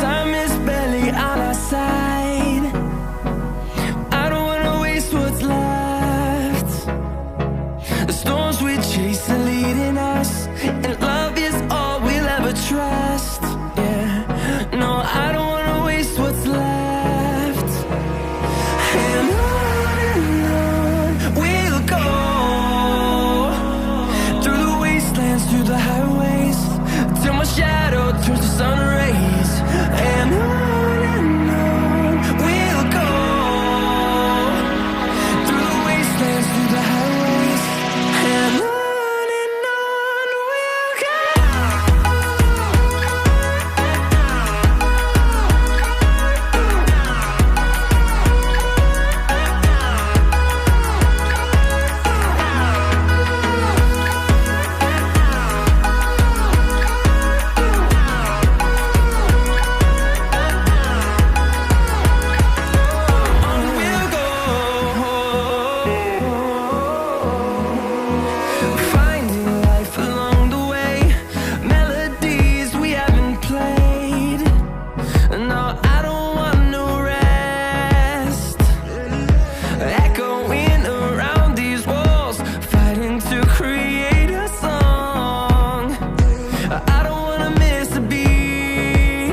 time is barely on our side. I don't wanna waste what's left. The storms we chase are leading us, and love is all we'll ever trust. Yeah, no, I don't wanna waste what's left. And on we'll go, through the wastelands, through the highways, till my shadow turns to sun rays. And on we'll go, through the wastelands, through the highways, and on we'll go. Finding life along the way, melodies we haven't played. No, I don't want no rest. Echoing around these walls, fighting to create a song. I don't wanna miss a beat.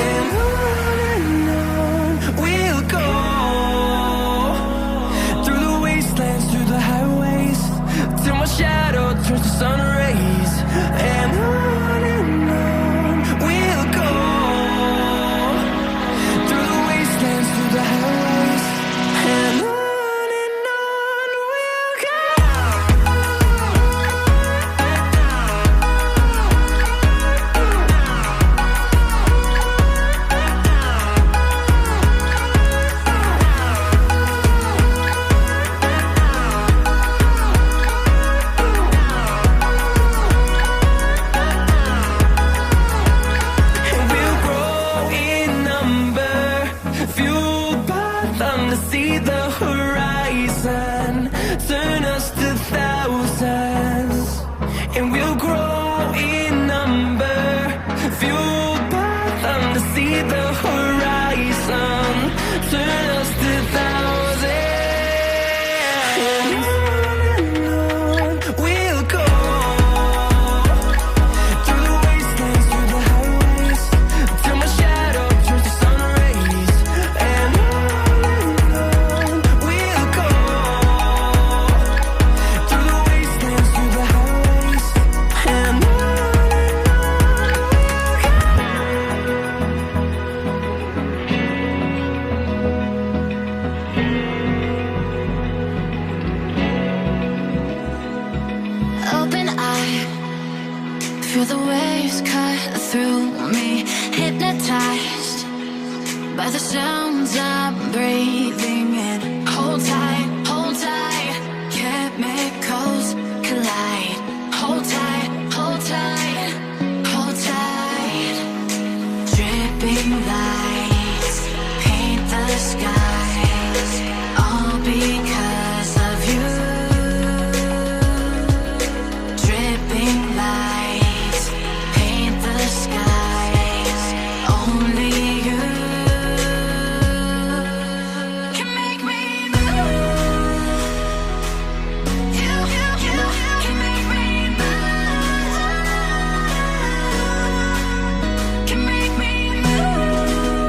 And on we'll go, through the wastelands, through the highways, till my shadow turns to sun rays. And on we'll go, through the wastelands, through the highways, and on we'll go. And we'll grow in number, fueled by them to see the horizon, turn us to thousands. And we'll grow in number, fueled by them to see the horizon, turn us to thousands. And on we'll go, through the wastelands, through the highways, till my shadow turns to sun rays. And on we'll go, through the wastelands, through the highways, and on Open eye, feel the waves cut through me, hypnotized by the sounds I'm breathing in. Hold tight, chemicals collide. Hold tight, hold tight, hold tight. Dripping lights paint the skies, all because of you. Dripping lights paint the skies, only you can make me move. You can make me move. Can make me move.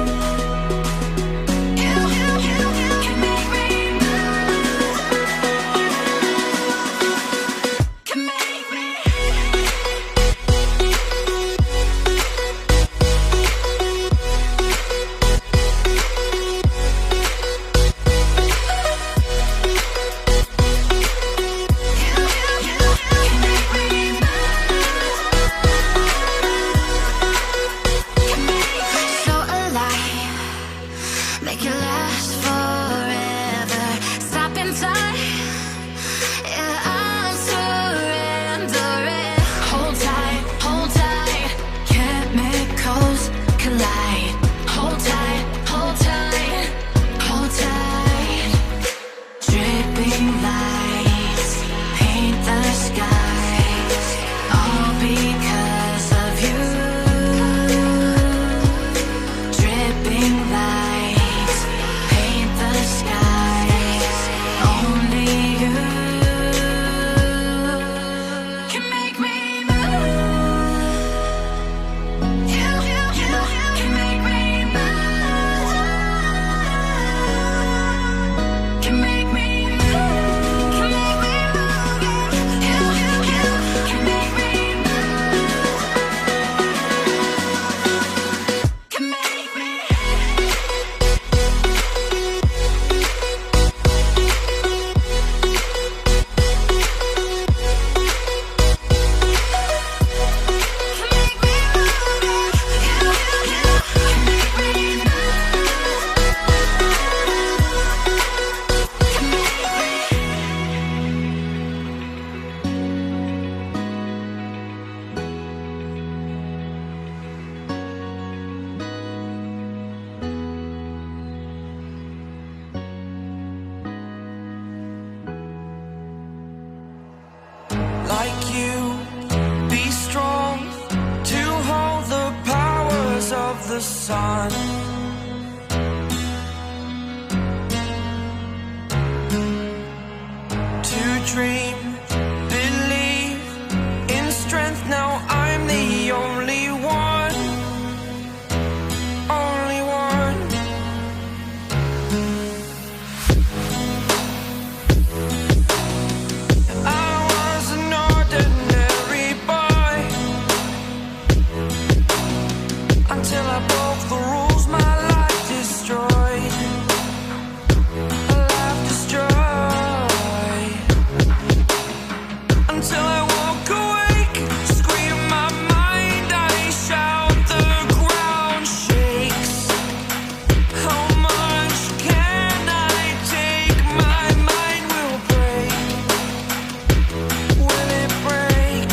the sun. To dream, believe in strength. Now I'm the only one, only one. I was an ordinary boy until I broke the rules. My life destroyed, a life destroyed. Until I woke awake, scream my mind, I shout, the ground shakes. How much can I take? My mind will break. Will it break?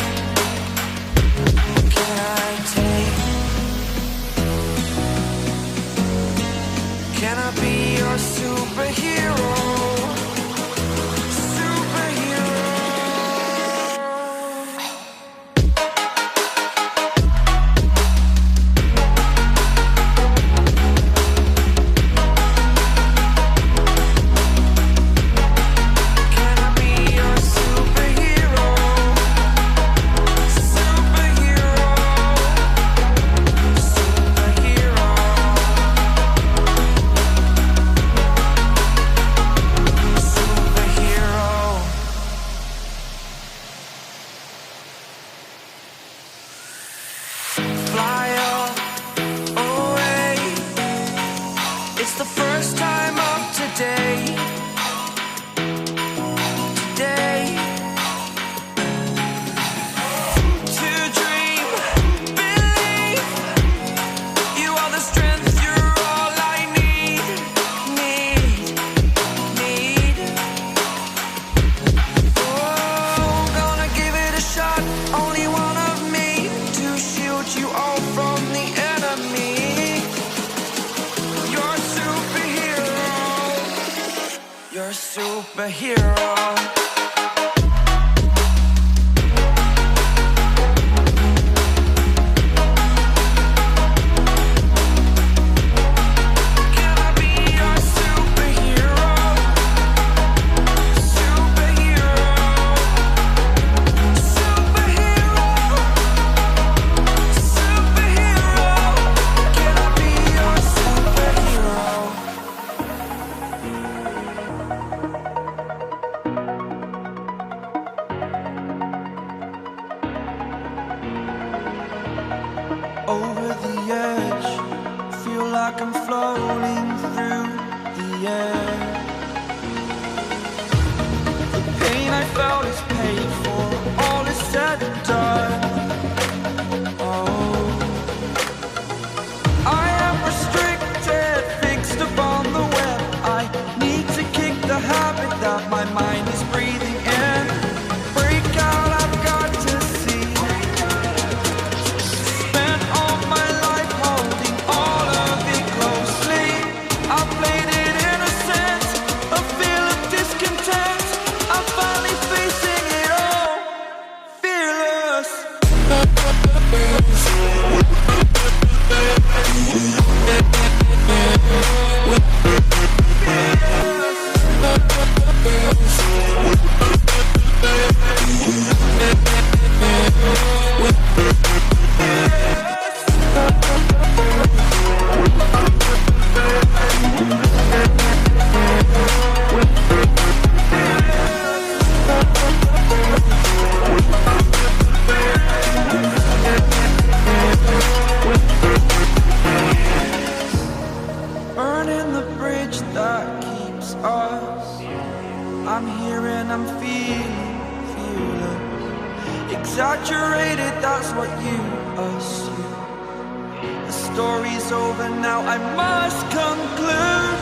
What can I take? Can I be your superhero? Superhero. Can I be your superhero? Superhero. Superhero. Superhero. Fly away. It's the first time of today. Today. To dream, believe. You are the strength, you're all I need. Need. Oh, gonna give it a shot. Only one of me to shield you all from the enemy. You're a superhero. You're a superhero. Can I be your superhero? Superhero. Superhero. Superhero. Can I be your superhero? Over the edge, feel like I'm floating through the air. The pain I felt is paid for, all is said and done. Oh, I am restricted, fixed upon the web. I need to kick the habit that my mind is breathing in. Break out, I've got to see. Spent all my life holding all of it closely. I played it innocent, a feel of discontent. I'm finally facing it all, fearless. Burning the bridge that keeps us. I'm here and I'm feeling exaggerated, that's what you assume. The story's over now, I must conclude.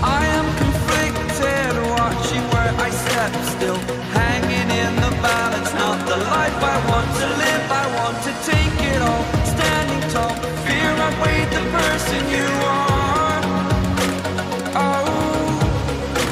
I am conflicted, watching where I step still.